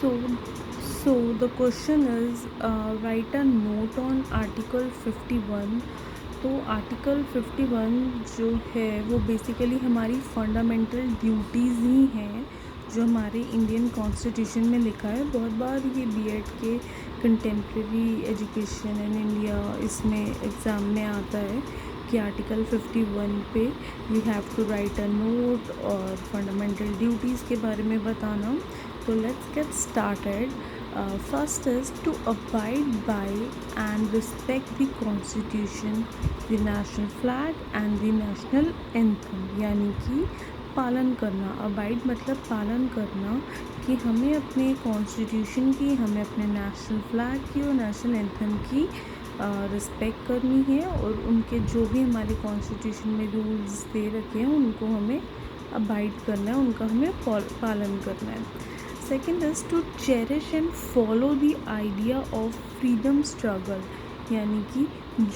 So, so the question is, write a note on Article 51. तो article 51 जो है वो बेसिकली हमारी फंडामेंटल ड्यूटीज़ ही हैं जो हमारे इंडियन कॉन्स्टिट्यूशन में लिखा है। बहुत बार ये बीएड के कंटेम्प्रेरी एजुकेशन इन इंडिया इसमें एग्ज़ाम में आता है कि आर्टिकल 51 पे we have to write a note और फंडामेंटल ड्यूटीज़ के बारे में बताना। तो let's get started. First is to abide by and respect the constitution, the national flag and the national anthem। यानी कि पालन करना, अबाइड मतलब पालन करना कि हमें अपने कॉन्स्टिट्यूशन की, हमें अपने नेशनल फ्लैग की और नेशनल एंथम की रिस्पेक्ट करनी है और उनके जो भी हमारे कॉन्स्टिट्यूशन में रूल्स दे रखे हैं उनको हमें अबाइड करना है, उनका हमें पालन करना है। Second is to cherish and follow the idea of freedom struggle. यानी कि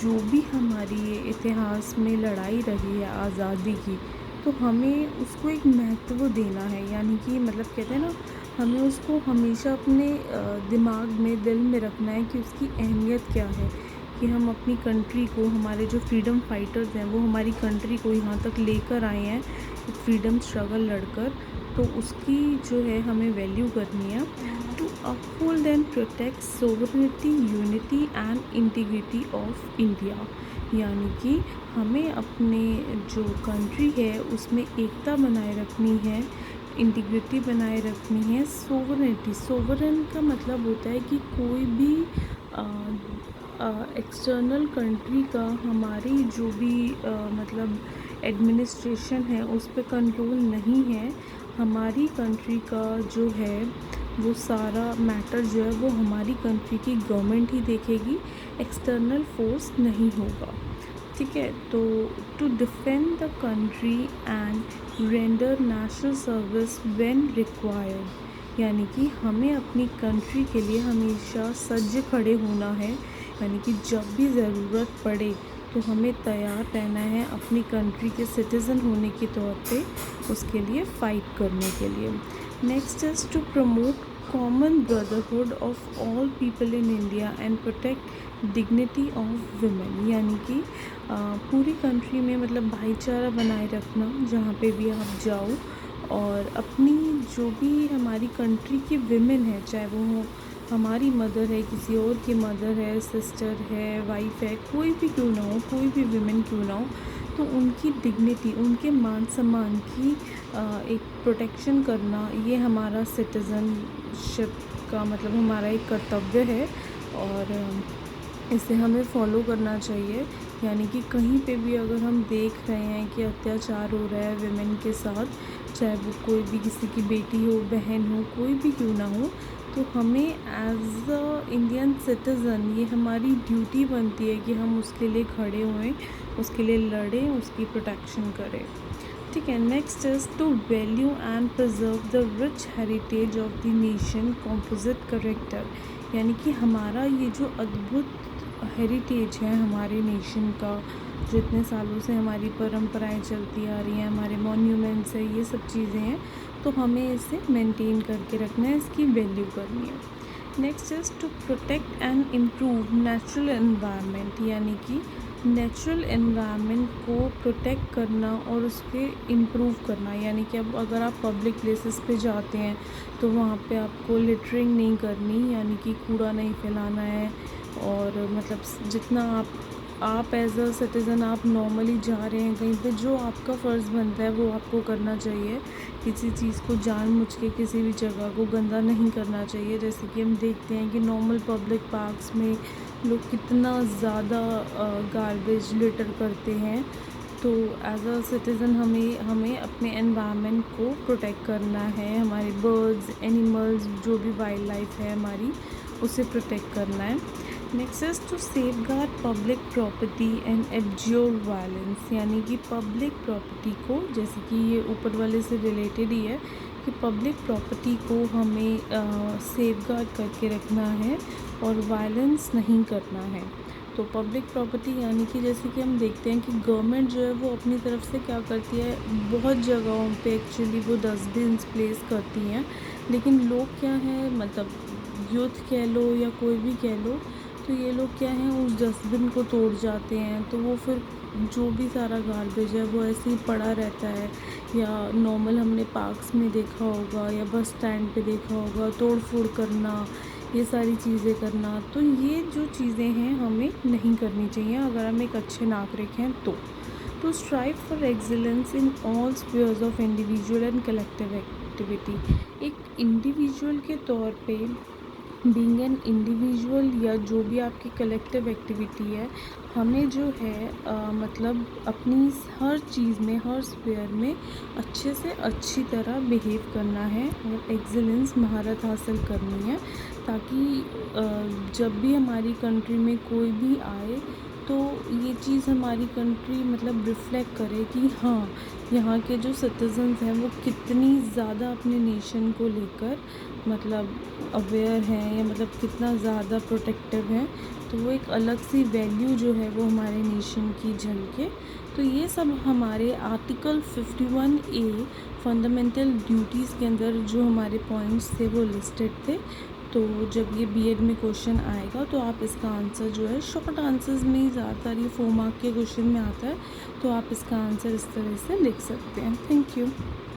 जो भी हमारी ये इतिहास में लड़ाई रही है आज़ादी की, तो हमें उसको एक महत्व देना है। यानी कि मतलब कहते हैं ना, हमें उसको हमेशा अपने दिमाग में, दिल में रखना है कि उसकी अहमियत क्या है, कि हम अपनी कंट्री को, हमारे जो फ्रीडम फाइटर्स हैं वो हमारी कंट्री को यहाँ तक लेकर आए हैं एक फ्रीडम स्ट्रगल लड़कर, तो उसकी जो है हमें वैल्यू करनी है। To uphold and protect sovereignty, unity and integrity of India. यानी कि हमें अपने जो कंट्री है उसमें एकता बनाए रखनी है, इंटीग्रिटी बनाए रखनी है। सोवरेनिटी, सोवरेन का मतलब होता है कि कोई भी एक्सटर्नल कंट्री का हमारी जो भी मतलब एडमिनिस्ट्रेशन है उस पर कंट्रोल नहीं है। हमारी कंट्री का जो है वो सारा मैटर जो है वो हमारी कंट्री की गवर्नमेंट ही देखेगी, एक्सटर्नल फोर्स नहीं होगा। ठीक है, तो to defend the country and render national service when required. यानी कि हमें अपनी कंट्री के लिए हमेशा सज्ज खड़े होना है। यानी कि जब भी ज़रूरत पड़े तो हमें तैयार रहना है अपनी कंट्री के सिटीज़न होने के तौर पे उसके लिए फ़ाइट करने के लिए। Next is to promote common brotherhood of all people in India and protect dignity of women. यानी कि पूरी कंट्री में मतलब भाईचारा बनाए रखना जहाँ पे भी आप जाओ, और अपनी जो भी हमारी कंट्री की विमेन है, चाहे वो हमारी मदर है, किसी और की मदर है, सिस्टर है, वाइफ है, कोई भी क्यों ना हो, कोई भी विमेन क्यों ना हो, तो उनकी डिग्निटी, उनके मान सम्मान की एक प्रोटेक्शन करना, ये हमारा सिटीज़नशिप का मतलब हमारा एक कर्तव्य है और इसे हमें फॉलो करना चाहिए। यानी कि कहीं पे भी अगर हम देख रहे हैं कि अत्याचार हो रहा है विमेन के साथ, चाहे वो कोई भी किसी की बेटी हो, बहन हो, कोई भी क्यों ना हो, तो हमें एज अ इंडियन सिटीज़न ये हमारी ड्यूटी बनती है कि हम उसके लिए खड़े होएं, उसके लिए लड़ें, उसकी प्रोटेक्शन करें। ठीक है, next is to value and preserve the rich heritage of the nation composite character. यानी कि हमारा ये जो अद्भुत हेरिटेज है हमारे नेशन का, जो इतने सालों से हमारी परंपराएं चलती आ रही हैं, हमारे मॉन्यूमेंट्स है, ये सब चीज़ें हैं, तो हमें इसे मेंटेन करके रखना है, इसकी वैल्यू करनी है। Next is to protect and improve natural environment. यानी कि नेचुरल एनवायरनमेंट को प्रोटेक्ट करना और उसके इम्प्रूव करना। यानी कि अब अगर आप पब्लिक प्लेसेस पे जाते हैं तो वहाँ पे आपको लिटरिंग नहीं करनी, यानी कि कूड़ा नहीं फैलाना है, और मतलब जितना आप एज अ सिटीज़न आप नॉर्मली जा रहे हैं कहीं पे, जो आपका फ़र्ज़ बनता है वो आपको करना चाहिए। किसी चीज़ को जानबूझ के किसी भी जगह को गंदा नहीं करना चाहिए। जैसे कि हम देखते हैं कि नॉर्मल पब्लिक पार्क्स में लोग कितना ज़्यादा गार्बेज लिटर करते हैं। तो एज अ सिटीज़न हमें अपने एनवायरनमेंट को प्रोटेक्ट करना है, हमारे बर्ड्स, एनिमल्स, जो भी वाइल्ड लाइफ है हमारी, उसे प्रोटेक्ट करना है। Next is to safeguard public property and abjure violence. यानी कि पब्लिक प्रॉपर्टी को, जैसे कि ये ऊपर वाले से रिलेटेड ही है कि पब्लिक प्रॉपर्टी को हमें सेफगार्ड करके रखना है और वायलेंस नहीं करना है। तो पब्लिक प्रॉपर्टी यानी कि जैसे कि हम देखते हैं कि गवर्नमेंट जो है वो अपनी तरफ से क्या करती है, बहुत जगहों पे एक्चुअली वो डस्टबिन्स प्लेस करती हैं लेकिन लोग क्या है, मतलब यूथ कह लो या कोई भी कह लो, तो ये लोग क्या हैं, उस डस्टबिन को तोड़ जाते हैं, तो वो फिर जो भी सारा गार्बेज है वो ऐसे ही पड़ा रहता है। या नॉर्मल हमने पार्क्स में देखा होगा या बस स्टैंड पे देखा होगा, तोड़ फोड़ करना, ये सारी चीज़ें करना। तो ये जो चीज़ें हैं हमें नहीं करनी चाहिए अगर हम एक अच्छे नागरिक हैं तो strive for excellence in all spheres of individual and collective activity. एक इंडिविजुअल के तौर पे, बीइंग एन इंडिविजुअल या जो भी आपकी कलेक्टिव एक्टिविटी है, हमें जो है मतलब अपनी हर चीज़ में, हर स्फीयर में अच्छे से अच्छी तरह बिहेव करना है और एक्सीलेंस महारत हासिल करनी है, ताकि जब भी हमारी कंट्री में कोई भी आए तो ये चीज़ हमारी कंट्री मतलब रिफ़्लेक्ट करे कि हाँ, यहाँ के जो सिटीजन्स हैं वो कितनी ज़्यादा अपने नेशन को लेकर मतलब अवेयर हैं, या मतलब कितना ज़्यादा प्रोटेक्टिव हैं। तो वो एक अलग सी वैल्यू जो है वो हमारे नेशन की झलके। तो ये सब हमारे आर्टिकल 51A फंडामेंटल ड्यूटीज़ के अंदर जो हमारे पॉइंट्स थे वो लिस्टेड थे। तो जब ये बीएड में क्वेश्चन आएगा तो आप इसका आंसर जो है, शॉर्ट आंसर्स में ही ज़्यादातर ये 4 मार्क के क्वेश्चन में आता है, तो आप इसका आंसर इस तरह से लिख सकते हैं। Thank you.